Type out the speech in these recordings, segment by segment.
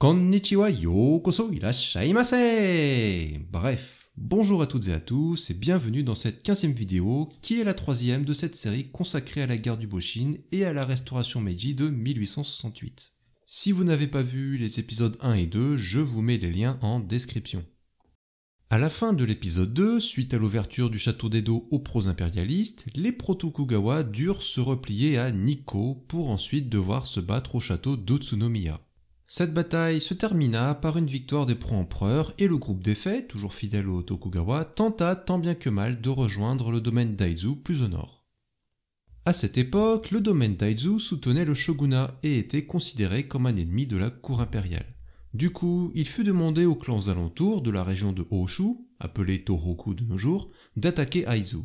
Konnichiwa yokoso irashaimase. Bref, bonjour à toutes et à tous et bienvenue dans cette 15e vidéo qui est la 3e de cette série consacrée à la guerre du Boshin et à la restauration Meiji de 1868. Si vous n'avez pas vu les épisodes 1 et 2, je vous mets les liens en description. À la fin de l'épisode 2, suite à l'ouverture du château d'Edo aux pro-impérialistes, les protokugawa durent se replier à Nikko pour ensuite devoir se battre au château d'Utsunomiya. Cette bataille se termina par une victoire des pro-empereurs et le groupe défait, toujours fidèle au Tokugawa, tenta tant bien que mal de rejoindre le domaine d'Aizu plus au nord. À cette époque, le domaine d'Aizu soutenait le shogunat et était considéré comme un ennemi de la cour impériale. Du coup, il fut demandé aux clans alentours de la région de Hoshu, appelée Tohoku de nos jours, d'attaquer Aizu.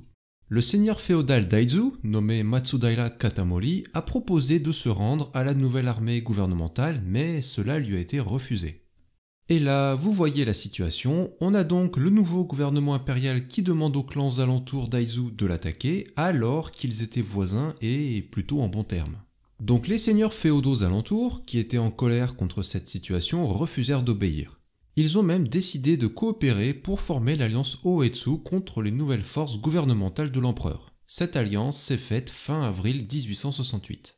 Le seigneur féodal d'Aizu, nommé Matsudaira Katamori, a proposé de se rendre à la nouvelle armée gouvernementale, mais cela lui a été refusé. Et là, vous voyez la situation, on a donc le nouveau gouvernement impérial qui demande aux clans alentours d'Aizu de l'attaquer, alors qu'ils étaient voisins et plutôt en bons termes. Donc les seigneurs féodaux alentours, qui étaient en colère contre cette situation, refusèrent d'obéir. Ils ont même décidé de coopérer pour former l'alliance Oetsu contre les nouvelles forces gouvernementales de l'empereur. Cette alliance s'est faite fin avril 1868.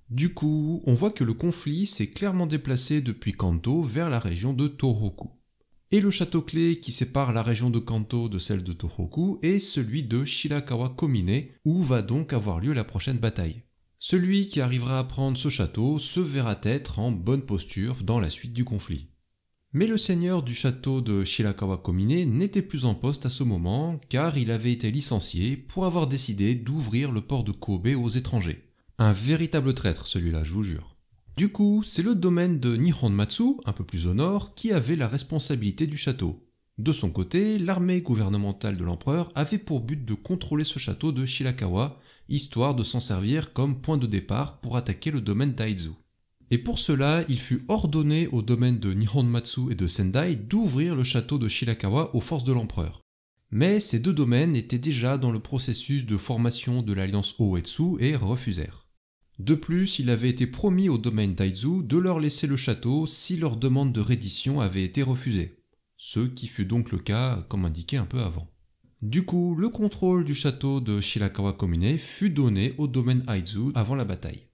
Du coup, on voit que le conflit s'est clairement déplacé depuis Kanto vers la région de Tohoku. Et le château-clé qui sépare la région de Kanto de celle de Tohoku est celui de Shirakawa-Komine, où va donc avoir lieu la prochaine bataille. Celui qui arrivera à prendre ce château se verra être en bonne posture dans la suite du conflit. Mais le seigneur du château de Shirakawa-Komine n'était plus en poste à ce moment car il avait été licencié pour avoir décidé d'ouvrir le port de Kobe aux étrangers. Un véritable traître celui-là, je vous jure. Du coup, c'est le domaine de Nihonmatsu, un peu plus au nord, qui avait la responsabilité du château. De son côté, l'armée gouvernementale de l'empereur avait pour but de contrôler ce château de Shirakawa, histoire de s'en servir comme point de départ pour attaquer le domaine d'Aizu. Et pour cela, il fut ordonné au domaine de Nihonmatsu et de Sendai d'ouvrir le château de Shirakawa aux forces de l'empereur. Mais ces deux domaines étaient déjà dans le processus de formation de l'alliance Oetsu et refusèrent. De plus, il avait été promis au domaine d'Aizu de leur laisser le château si leur demande de reddition avait été refusée. Ce qui fut donc le cas, comme indiqué un peu avant. Du coup, le contrôle du château de Shirakawa-Komine fut donné au domaine Aizu avant la bataille.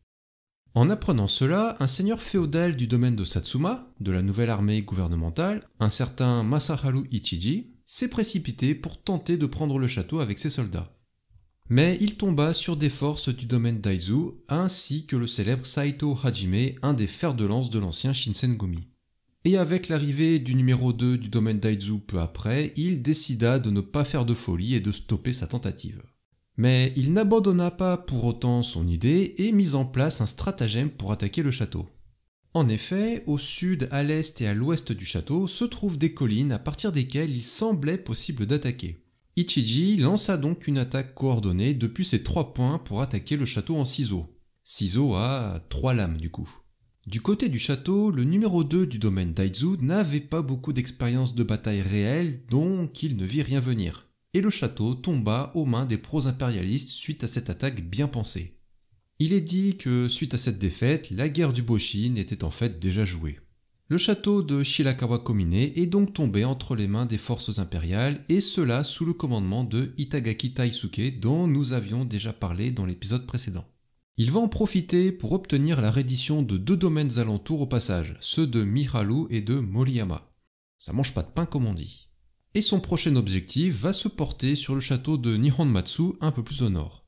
En apprenant cela, un seigneur féodal du domaine de Satsuma, de la nouvelle armée gouvernementale, un certain Masaharu Ichiji, s'est précipité pour tenter de prendre le château avec ses soldats. Mais il tomba sur des forces du domaine d'Aizu, ainsi que le célèbre Saito Hajime, un des fers de lance de l'ancien Shinsengumi. Et avec l'arrivée du numéro 2 du domaine d'Aizu peu après, il décida de ne pas faire de folie et de stopper sa tentative. Mais il n'abandonna pas pour autant son idée et mit en place un stratagème pour attaquer le château. En effet, au sud, à l'est et à l'ouest du château se trouvent des collines à partir desquelles il semblait possible d'attaquer. Ichiji lança donc une attaque coordonnée depuis ces 3 points pour attaquer le château en ciseaux. Ciseaux à 3 lames du coup. Du côté du château, le numéro 2 du domaine d'Aizu n'avait pas beaucoup d'expérience de bataille réelle, donc il ne vit rien venir. Et le château tomba aux mains des pro-impérialistes suite à cette attaque bien pensée. Il est dit que suite à cette défaite, la guerre du Boshin était en fait déjà jouée. Le château de Shirakawa-Komine est donc tombé entre les mains des forces impériales et cela sous le commandement de Itagaki Taisuke dont nous avions déjà parlé dans l'épisode précédent. Il va en profiter pour obtenir la reddition de 2 domaines alentours au passage, ceux de Miharu et de Moriyama. Ça mange pas de pain comme on dit. Et son prochain objectif va se porter sur le château de Nihonmatsu un peu plus au nord.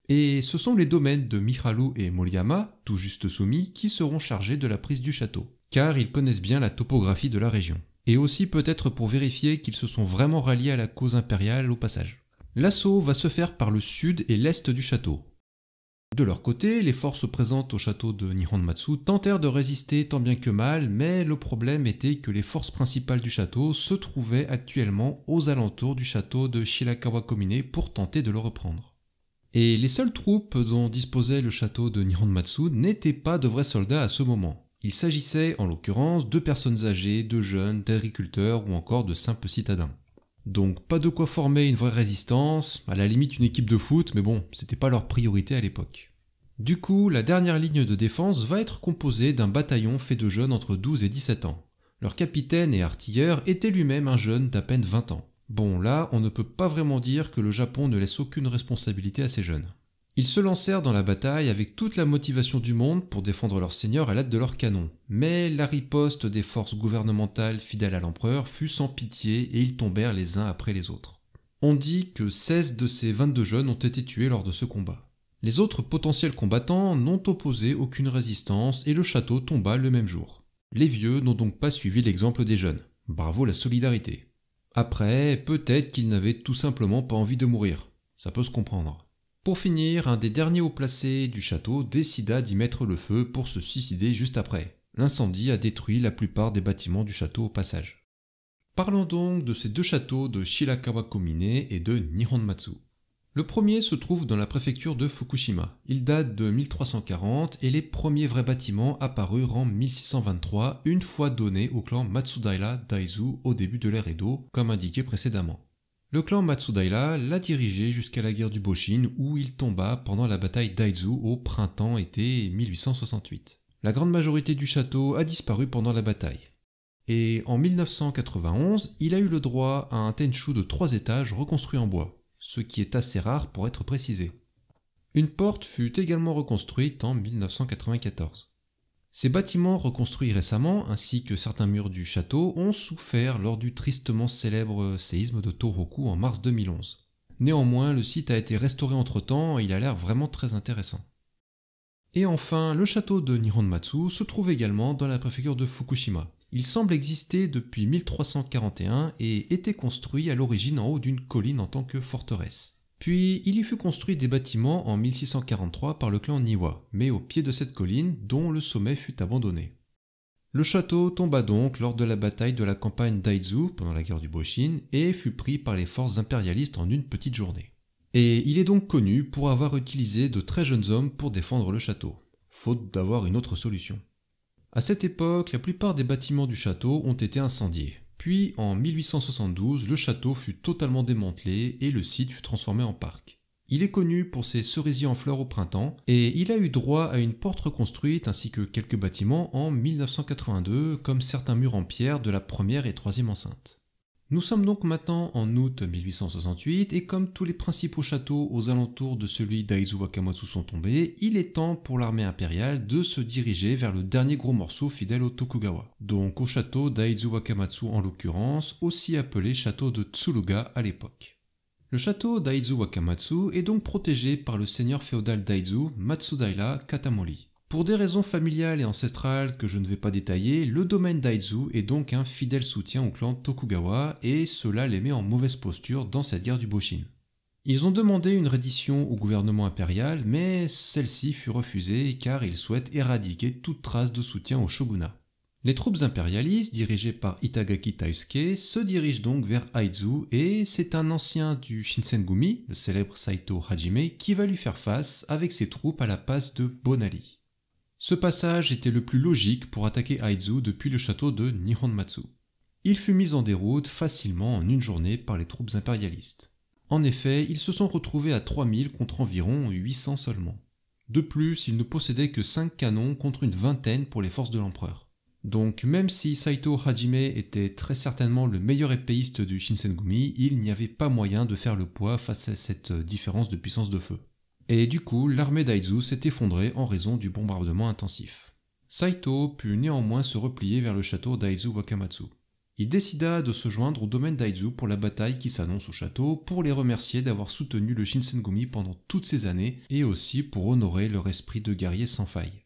Et ce sont les domaines de Miharu et Moriyama, tout juste soumis, qui seront chargés de la prise du château, car ils connaissent bien la topographie de la région. Et aussi peut-être pour vérifier qu'ils se sont vraiment ralliés à la cause impériale au passage. L'assaut va se faire par le sud et l'est du château. De leur côté, les forces présentes au château de Nihonmatsu tentèrent de résister tant bien que mal, mais le problème était que les forces principales du château se trouvaient actuellement aux alentours du château de Shirakawa-Komine pour tenter de le reprendre. Et les seules troupes dont disposait le château de Nihonmatsu n'étaient pas de vrais soldats à ce moment. Il s'agissait en l'occurrence de personnes âgées, de jeunes, d'agriculteurs ou encore de simples citadins. Donc pas de quoi former une vraie résistance, à la limite une équipe de foot, mais bon, c'était pas leur priorité à l'époque. Du coup, la dernière ligne de défense va être composée d'un bataillon fait de jeunes entre 12 et 17 ans. Leur capitaine et artilleur était lui-même un jeune d'à peine 20 ans. Bon, là, on ne peut pas vraiment dire que le Japon ne laisse aucune responsabilité à ces jeunes. Ils se lancèrent dans la bataille avec toute la motivation du monde pour défendre leur seigneur à l'aide de leurs canons. Mais la riposte des forces gouvernementales fidèles à l'empereur fut sans pitié et ils tombèrent les uns après les autres. On dit que 16 de ces 22 jeunes ont été tués lors de ce combat. Les autres potentiels combattants n'ont opposé aucune résistance et le château tomba le même jour. Les vieux n'ont donc pas suivi l'exemple des jeunes. Bravo la solidarité. Après, peut-être qu'ils n'avaient tout simplement pas envie de mourir. Ça peut se comprendre. Pour finir, un des derniers hauts placés du château décida d'y mettre le feu pour se suicider juste après. L'incendie a détruit la plupart des bâtiments du château au passage. Parlons donc de ces deux châteaux de Shirakawa-Komine et de Nihonmatsu. Le premier se trouve dans la préfecture de Fukushima. Il date de 1340 et les premiers vrais bâtiments apparurent en 1623, une fois donnés au clan Matsudaira Daizu au début de l'ère Edo, comme indiqué précédemment. Le clan Matsudaira l'a dirigé jusqu'à la guerre du Boshin où il tomba pendant la bataille d'Aizu au printemps-été 1868. La grande majorité du château a disparu pendant la bataille. Et en 1991, il a eu le droit à un tenchu de 3 étages reconstruit en bois, ce qui est assez rare pour être précisé. Une porte fut également reconstruite en 1994. Ces bâtiments reconstruits récemment, ainsi que certains murs du château, ont souffert lors du tristement célèbre séisme de Tohoku en mars 2011. Néanmoins, le site a été restauré entre-temps et il a l'air vraiment très intéressant. Et enfin, le château de Nihonmatsu se trouve également dans la préfecture de Fukushima. Il semble exister depuis 1341 et était construit à l'origine en haut d'une colline en tant que forteresse. Puis, il y fut construit des bâtiments en 1643 par le clan Niwa, mais au pied de cette colline, dont le sommet fut abandonné. Le château tomba donc lors de la bataille de la campagne d'Aizu pendant la guerre du Boshin et fut pris par les forces impérialistes en une petite journée. Et il est donc connu pour avoir utilisé de très jeunes hommes pour défendre le château, faute d'avoir une autre solution. À cette époque, la plupart des bâtiments du château ont été incendiés. Puis, en 1872, le château fut totalement démantelé et le site fut transformé en parc. Il est connu pour ses cerisiers en fleurs au printemps et il a eu droit à une porte reconstruite ainsi que quelques bâtiments en 1982, comme certains murs en pierre de la première et troisième enceinte. Nous sommes donc maintenant en août 1868 et comme tous les principaux châteaux aux alentours de celui d'Aizu Wakamatsu sont tombés, il est temps pour l'armée impériale de se diriger vers le dernier gros morceau fidèle au Tokugawa, donc au château d'Aizu Wakamatsu en l'occurrence, aussi appelé château de Tsuruga à l'époque. Le château d'Aizu Wakamatsu est donc protégé par le seigneur féodal d'Aizu, Matsudaira Katamori. Pour des raisons familiales et ancestrales que je ne vais pas détailler, le domaine d'Aizu est donc un fidèle soutien au clan Tokugawa et cela les met en mauvaise posture dans cette guerre du Boshin. Ils ont demandé une reddition au gouvernement impérial, mais celle-ci fut refusée car ils souhaitent éradiquer toute trace de soutien au shogunat. Les troupes impérialistes, dirigées par Itagaki Taisuke, se dirigent donc vers Aizu et c'est un ancien du Shinsengumi, le célèbre Saito Hajime, qui va lui faire face avec ses troupes à la passe de Bonari. Ce passage était le plus logique pour attaquer Aizu depuis le château de Nihonmatsu. Il fut mis en déroute facilement en une journée par les troupes impérialistes. En effet, ils se sont retrouvés à 3000 contre environ 800 seulement. De plus, ils ne possédaient que 5 canons contre une vingtaine pour les forces de l'empereur. Donc même si Saito Hajime était très certainement le meilleur épéiste du Shinsengumi, il n'y avait pas moyen de faire le poids face à cette différence de puissance de feu. Et du coup, l'armée d'Aizu s'est effondrée en raison du bombardement intensif. Saito put néanmoins se replier vers le château d'Aizu Wakamatsu. Il décida de se joindre au domaine d'Aizu pour la bataille qui s'annonce au château pour les remercier d'avoir soutenu le Shinsengumi pendant toutes ces années et aussi pour honorer leur esprit de guerrier sans faille.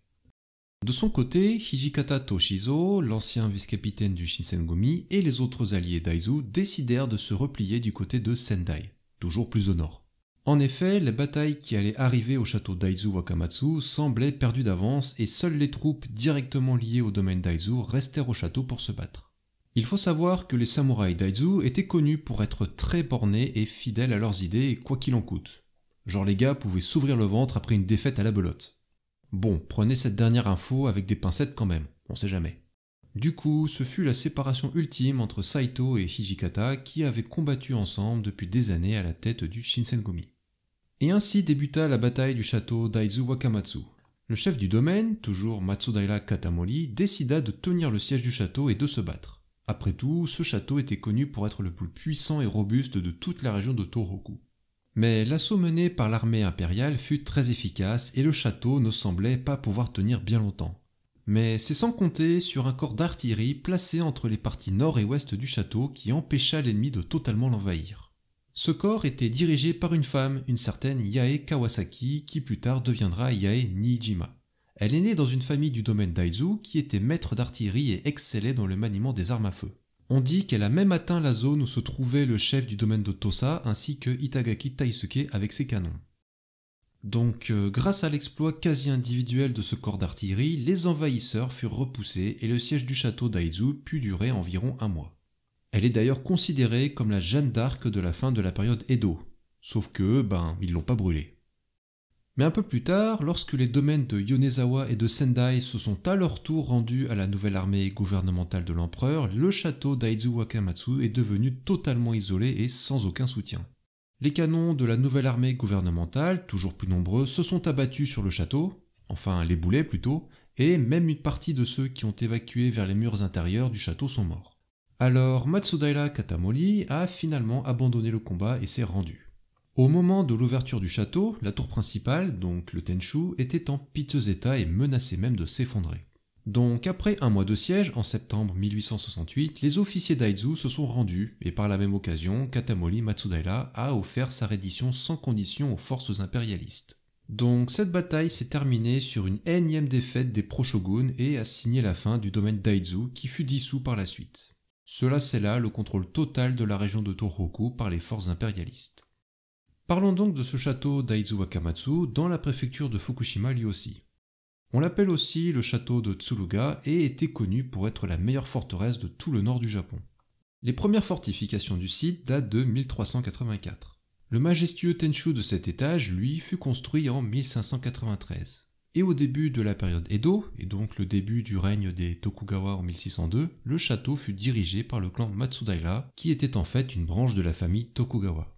De son côté, Hijikata Toshizo, l'ancien vice-capitaine du Shinsengumi, et les autres alliés d'Aizu décidèrent de se replier du côté de Sendai, toujours plus au nord. En effet, la bataille qui allait arriver au château d'Aizu Wakamatsu semblait perdue d'avance et seules les troupes directement liées au domaine d'Aizu restèrent au château pour se battre. Il faut savoir que les samouraïs d'Aizu étaient connus pour être très bornés et fidèles à leurs idées quoi qu'il en coûte. Genre les gars pouvaient s'ouvrir le ventre après une défaite à la belote. Bon, prenez cette dernière info avec des pincettes quand même, on sait jamais. Du coup, ce fut la séparation ultime entre Saito et Hijikata qui avaient combattu ensemble depuis des années à la tête du Shinsengumi. Et ainsi débuta la bataille du château d'Aizu Wakamatsu. Le chef du domaine, toujours Matsudaira Katamori, décida de tenir le siège du château et de se battre. Après tout, ce château était connu pour être le plus puissant et robuste de toute la région de Tohoku. Mais l'assaut mené par l'armée impériale fut très efficace et le château ne semblait pas pouvoir tenir bien longtemps. Mais c'est sans compter sur un corps d'artillerie placé entre les parties nord et ouest du château qui empêcha l'ennemi de totalement l'envahir. Ce corps était dirigé par une femme, une certaine Yae Kawasaki, qui plus tard deviendra Yae Niijima. Elle est née dans une famille du domaine Daizu qui était maître d'artillerie et excellait dans le maniement des armes à feu. On dit qu'elle a même atteint la zone où se trouvait le chef du domaine de Tosa ainsi que Itagaki Taisuke avec ses canons. Donc, grâce à l'exploit quasi individuel de ce corps d'artillerie, les envahisseurs furent repoussés et le siège du château Daizu put durer environ un mois. Elle est d'ailleurs considérée comme la Jeanne d'Arc de la fin de la période Edo, sauf que, ils l'ont pas brûlée. Mais un peu plus tard, lorsque les domaines de Yonezawa et de Sendai se sont à leur tour rendus à la nouvelle armée gouvernementale de l'empereur, le château Daizu Wakamatsu est devenu totalement isolé et sans aucun soutien. Les canons de la nouvelle armée gouvernementale, toujours plus nombreux, se sont abattus sur le château, enfin les boulets plutôt, et même une partie de ceux qui ont évacué vers les murs intérieurs du château sont morts. Alors Matsudaira Katamori a finalement abandonné le combat et s'est rendu. Au moment de l'ouverture du château, la tour principale, donc le Tenchu, était en piteux état et menaçait même de s'effondrer. Donc après un mois de siège, en septembre 1868, les officiers Daizu se sont rendus et par la même occasion, Katamori Matsudaira a offert sa reddition sans condition aux forces impérialistes. Donc cette bataille s'est terminée sur une énième défaite des pro-shoguns et a signé la fin du domaine Daizu qui fut dissous par la suite. Cela scella le contrôle total de la région de Tohoku par les forces impérialistes. Parlons donc de ce château Daizu Wakamatsu dans la préfecture de Fukushima lui aussi. On l'appelle aussi le château de Tsuruga et était connu pour être la meilleure forteresse de tout le nord du Japon. Les premières fortifications du site datent de 1384. Le majestueux Tenchu de cet étage, lui, fut construit en 1593. Et au début de la période Edo, et donc le début du règne des Tokugawa en 1602, le château fut dirigé par le clan Matsudaira, qui était en fait une branche de la famille Tokugawa.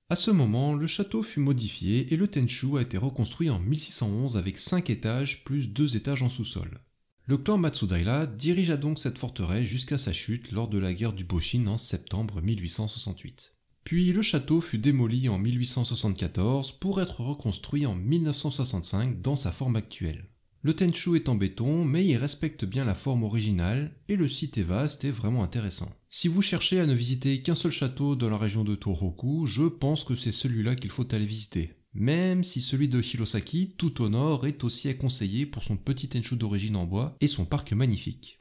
À ce moment, le château fut modifié et le Tenchu a été reconstruit en 1611 avec 5 étages plus 2 étages en sous-sol. Le clan Matsudaira dirigea donc cette forteresse jusqu'à sa chute lors de la guerre du Boshin en septembre 1868. Puis le château fut démoli en 1874 pour être reconstruit en 1965 dans sa forme actuelle. Le Tenchu est en béton, mais il respecte bien la forme originale et le site est vaste et vraiment intéressant. Si vous cherchez à ne visiter qu'un seul château dans la région de Tohoku, je pense que c'est celui-là qu'il faut aller visiter. Même si celui de Hirosaki, tout au nord, est aussi à conseiller pour son petit Tenchu d'origine en bois et son parc magnifique.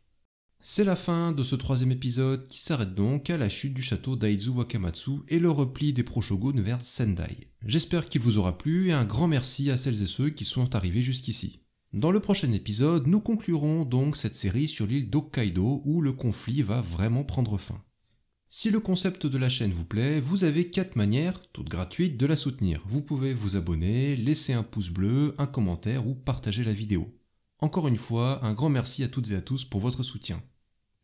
C'est la fin de ce 3e épisode qui s'arrête donc à la chute du château Daizu Wakamatsu et le repli des pro-shoguns vers Sendai. J'espère qu'il vous aura plu et un grand merci à celles et ceux qui sont arrivés jusqu'ici. Dans le prochain épisode, nous conclurons donc cette série sur l'île d'Hokkaido où le conflit va vraiment prendre fin. Si le concept de la chaîne vous plaît, vous avez 4 manières, toutes gratuites, de la soutenir. Vous pouvez vous abonner, laisser un pouce bleu, un commentaire ou partager la vidéo. Encore une fois, un grand merci à toutes et à tous pour votre soutien.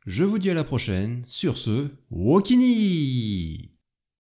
Je vous dis à la prochaine, sur ce, Wokini!